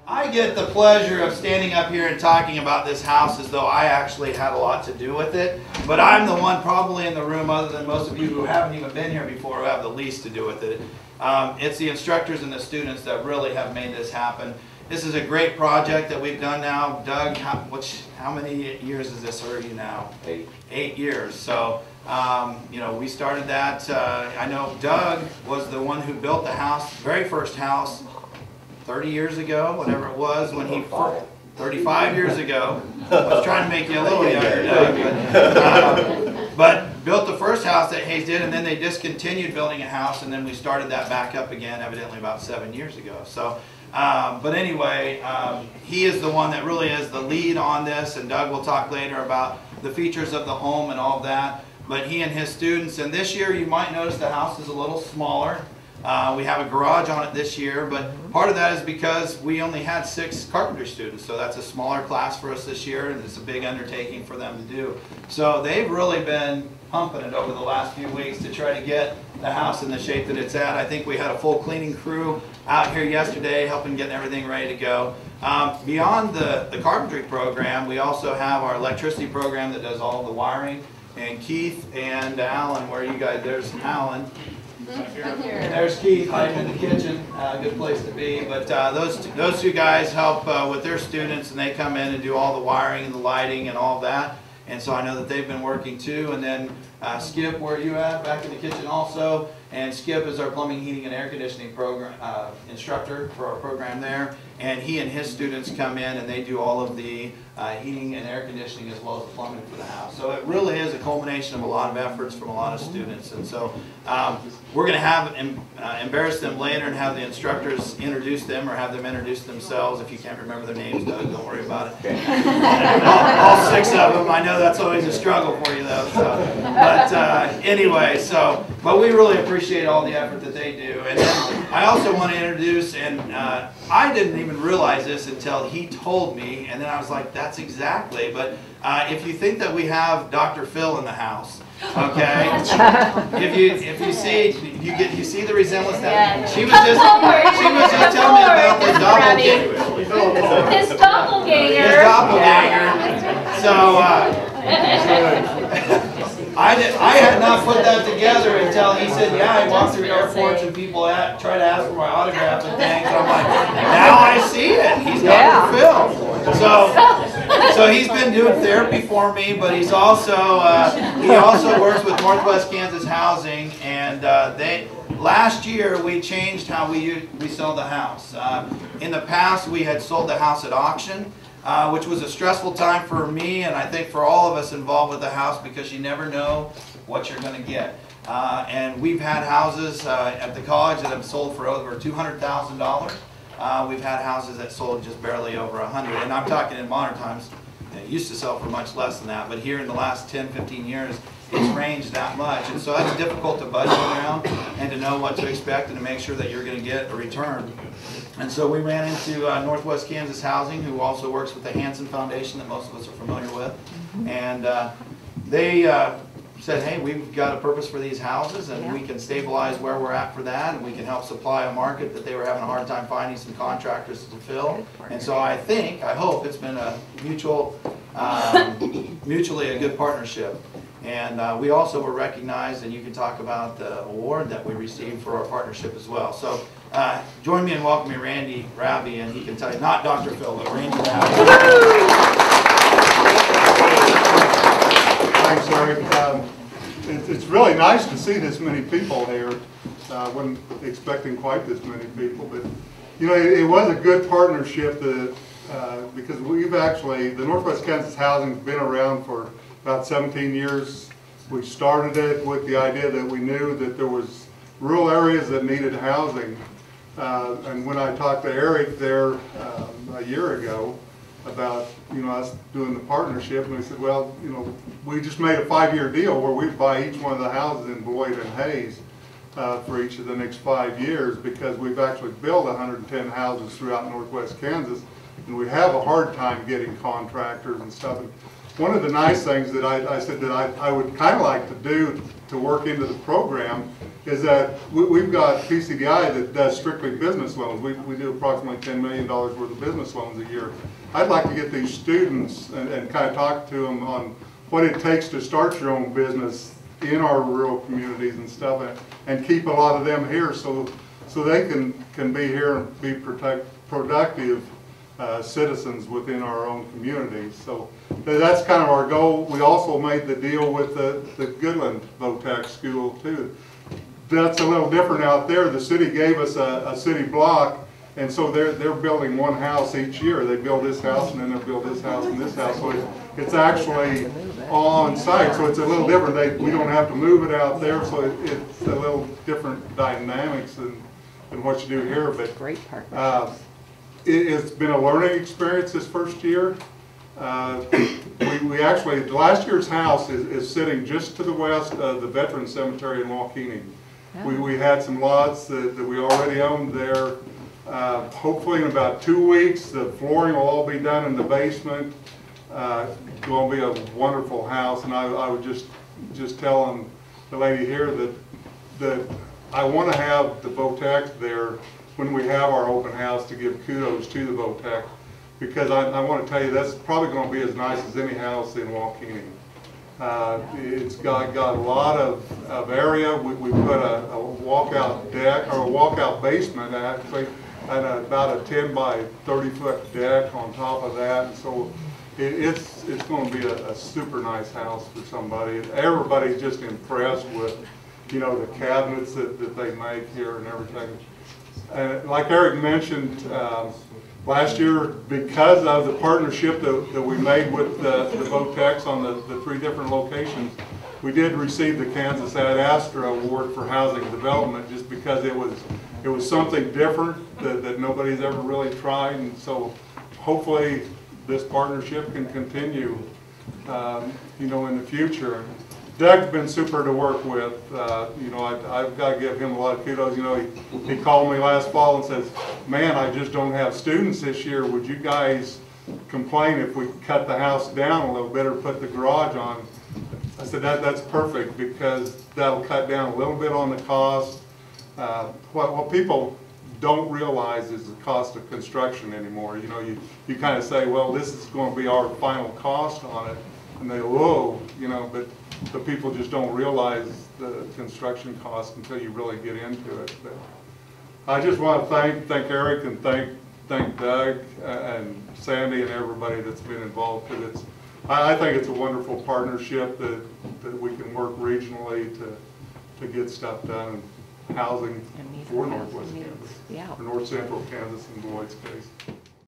I get the pleasure of standing up here and talking about this house as though I actually had a lot to do with it. But I'm the one probably in the room, other than most of you who haven't even been here before, who have the least to do with it. It's the instructors and the students that really have made this happen. This is a great project that we've done now. Doug, how many years is this for you now? 8. 8 years. So, you know, we started that. I know Doug was the one who built the house, very first house, 30 years ago, whatever it was, when he 35 years ago. I was trying to make you a little younger, Doug, but built the first house that Hayes did, and then they discontinued building a house, and then we started that back up again, evidently about 7 years ago. So, but anyway, he is the one that really is the lead on this, and Doug will talk later about the features of the home and all of that. But he and his students, and this year you might notice the house is a little smaller. We have a garage on it this year, but part of that is because we only had 6 carpentry students, so that's a smaller class for us this year, and it's a big undertaking for them to do. So they've really been pumping it over the last few weeks to try to get the house in the shape that it's at. I think we had a full cleaning crew out here yesterday helping get everything ready to go. Beyond the carpentry program, we also have our electricity program that does all the wiring. And Keith and Alan, where are you guys? There's Alan. There's Keith hiding in the kitchen, good place to be. But those two guys help with their students, and they come in and do all the wiring and the lighting and all of that. And so I know that they've been working too. And then Skip, where are you at? Back in the kitchen also. And Skip is our plumbing, heating, and air conditioning program instructor for our program there. And he and his students come in and they do all of the heating and air conditioning as well as the plumbing for the house. So it really is a culmination of a lot of efforts from a lot of students. And so we're going to have embarrass them later and have the instructors introduce them or have them introduce themselves. If you can't remember their names, Doug, don't worry about it. all 6 of them. I know that's always a struggle for you though. So. But anyway, but we really appreciate all the effort that they do. And then I also want to introduce, and I didn't even realize this until he told me, and then I was like, that's exactly. But if you think that we have Dr. Phil in the house, okay, if you see, you see the resemblance that she was just telling me about the doppelganger. His doppelganger. His doppelganger. So. I had not put that together until he said, yeah, I walk through airports and people try to ask for my autograph and things. And I'm like, now I see it. He's Dr. Phil. So he's been doing therapy for me, but he's also he also works with Northwest Kansas Housing, and last year we changed how we sell the house. In the past we had sold the house at auction. Which was a stressful time for me and I think for all of us involved with the house because you never know what you're going to get. And we've had houses at the college that have sold for over $200,000. We've had houses that sold just barely over 100. And I'm talking in modern times. It used to sell for much less than that, but here in the last 10, 15 years, it's ranged that much. And so that's difficult to budget around and to know what to expect and to make sure that you're going to get a return. And so we ran into Northwest Kansas Housing, who also works with the Hansen Foundation that most of us are familiar with. And they said, hey, we've got a purpose for these houses, and we can stabilize where we're at for that, and we can help supply a market that they were having a hard time finding some contractors to fill. And so I hope it's been a mutually a good partnership. And we also were recognized, and you can talk about the award that we received for our partnership as well. So join me in welcoming Randy Raby, and he can tell you, not Dr. Phil, but Randy Raby. Thanks, Larry. It's really nice to see this many people here. I wasn't expecting quite this many people, but you know, it was a good partnership because the Northwest Kansas Housing has been around for about 17 years. We started it with the idea that we knew that there was rural areas that needed housing. And when I talked to Eric there a year ago about us doing the partnership, and we said, well, we just made a 5-year deal where we buy each one of the houses in Boyd and Hayes for each of the next 5 years, because we've actually built 110 houses throughout Northwest Kansas, and we have a hard time getting contractors and stuff. one of the nice things that I said that I would kind of like to do to work into the program is that we've got PCDI that does strictly business loans. We do approximately $10 million worth of business loans a year. I'd like to get these students and kind of talk to them on what it takes to start your own business in our rural communities and stuff, and keep a lot of them here so they can be here and be productive citizens within our own communities. So that's kind of our goal. We also made the deal with the Goodland VOTAC school too. That's a little different out there. The city gave us a city block, and so they're building one house each year. They build this house, and then they'll build this house and this house. So it's actually on site, so it's a little different. We don't have to move it out there, so it's a little different dynamics than what you do here. But great partnerships. It's been a learning experience this first year. We actually, last year's house is sitting just to the west of the Veterans Cemetery in Waukegan. We had some lots that we already owned there. Hopefully in about 2 weeks, the flooring will all be done in the basement. It's going to be a wonderful house, and I was just telling the lady here that I want to have the VOTAC there when we have our open house to give kudos to the VOTAC, because I want to tell you that's probably going to be as nice as any house in Waukegan. It's got a lot of area. We put a walkout deck, or a walkout basement actually, and about a 10 by 30 foot deck on top of that. And so it's going to be a super nice house for somebody. Everybody's just impressed with, you know, the cabinets that they make here and everything. And like Eric mentioned, last year, because of the partnership that we made with the VOTACs on the 3 different locations, we did receive the Kansas Ad Astra Award for housing development, just because it was something different that nobody's ever really tried. And so hopefully this partnership can continue, you know, in the future. Doug's been super to work with. You know, I've got to give him a lot of kudos. You know, he called me last fall and says, "Man, I just don't have students this year. Would you guys complain if we cut the house down a little bit or put the garage on?" I said, that's perfect, because that'll cut down a little bit on the cost. What people don't realize is the cost of construction anymore. You know, you kind of say, well, this is going to be our final cost on it, and they, whoa, you know, but the people just don't realize the construction cost until you really get into it. But I just want to thank Eric and thank Doug and Sandy and everybody that's been involved. Because I think it's a wonderful partnership that we can work regionally to get stuff done, housing for Northwest Kansas, or North Central Kansas in Lloyd's case.